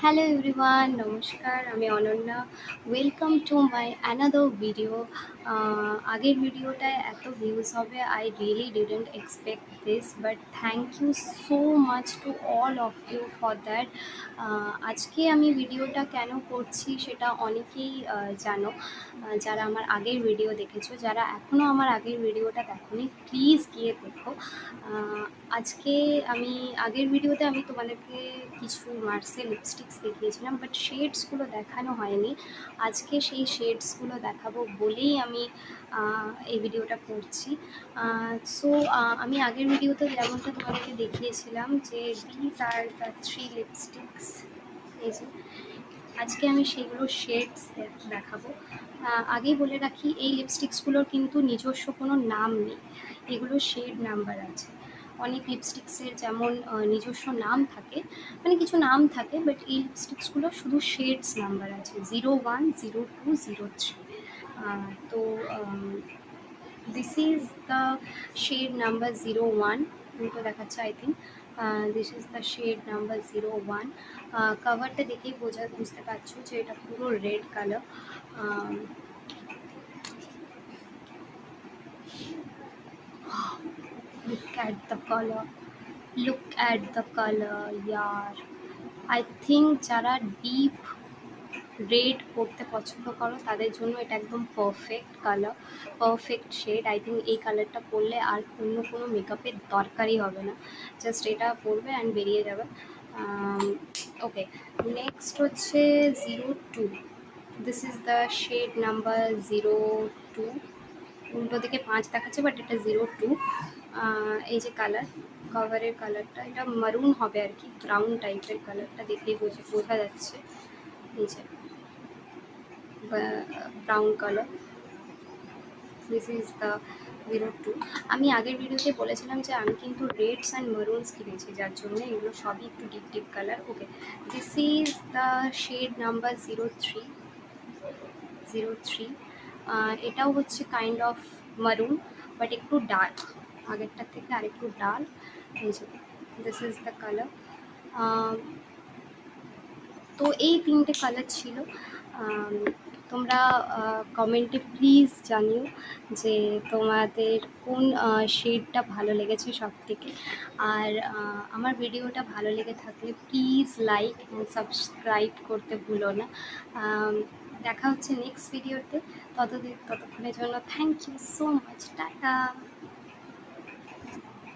Hello everyone, নমস্কার। আমি Ananya. Welcome to my another video. আগের ভিডিওটায় এত ভিউজ হবে I really didn't expect this, but thank you so much to all of you for that. আজকে আমি ভিডিওটা কেন করছি সেটা অনেকেই জানো, যারা আমার আগের ভিডিও দেখেছো। যারা এখনও আমার আগের ভিডিওটা দেখোনি, প্লিজ গিয়ে দেখো। আহ, আজকে আমি আগের ভিডিওতে আমি তোমাদেরকে কিছু মার্সে লিপস্টিক্স দেখিয়েছিলাম, বাট শেডসগুলো দেখানো হয়নি। আজকে সেই শেডসগুলো দেখাবো বলেই আমি এই ভিডিওটা করছি। সো আমি আগের ভিডিওতে যেমনটা তোমাদেরকে দেখিয়েছিলাম যে দিজ আর দ্য থ্রি লিপস্টিক্স, এই যে আজকে আমি সেগুলো শেডস দেখাবো। আগেই বলে রাখি, এই লিপস্টিক্সগুলোর কিন্তু নিজস্ব কোনো নাম নেই, এগুলো শেড নাম্বার আছে। অনেক লিপস্টিক্সের যেমন নিজস্ব নাম থাকে, মানে কিছু নাম থাকে, বাট এই লিপস্টিক্সগুলো শুধু শেডস নাম্বার আছে, 01, 02, 03। তো this is the shade number 01। উল্টো দেখাচ্ছে I think. This is the shade number 01। কাভারটা দেখেই বুঝতে পারছো যে এটা পুরো red colour. Look at the color. Look at the color, यार। I think যারা ডিপ রেড পরতে পছন্দ করো তাদের জন্য এটা একদম perfect colour, perfect shade. I think এই কালারটা পরলে আর অন্য কোনো মেকআপের দরকারই হবে না, জাস্ট এটা পরবে অ্যান্ড বেরিয়ে যাবে। ওকে, নেক্সট হচ্ছে 02। This is the shade number 02। উল্টো দিকে 5 দেখাচ্ছে, বাট এটা 02। এই যে কালার, কভারের কালারটা এটা মারুন হবে আর কি, ব্রাউন টাইপের কালারটা দেখেই বোঝা যাচ্ছে। এই যে brown colour, this is the 02। আমি আগের ভিডিওতে বলেছিলাম যে আমি কিন্তু রেডস অ্যান্ড মারুনস কিনেছি, যার জন্য এগুলো সবই একটু deep deep colour. Okay, this is the shade number 03। 03 এটাও হচ্ছে কাইন্ড অফ মারুন, বাট একটু ডার্ক, আগেরটার থেকে আরেকটু ডার্ক। এই যে দিস ইজ দ্য কালার। তো এই তিনটে কালার ছিল। তোমরা কমেন্টে প্লিজ জানিও যে তোমাদের কোন শেডটা ভালো লেগেছে সব থেকে। আর আমার ভিডিওটা ভালো লেগে থাকলে প্লিজ লাইক অ্যান্ড সাবস্ক্রাইব করতে ভুলো না। দেখা হচ্ছে নেক্সট ভিডিওতে। ততক্ষণের জন্য thank you so much, tata.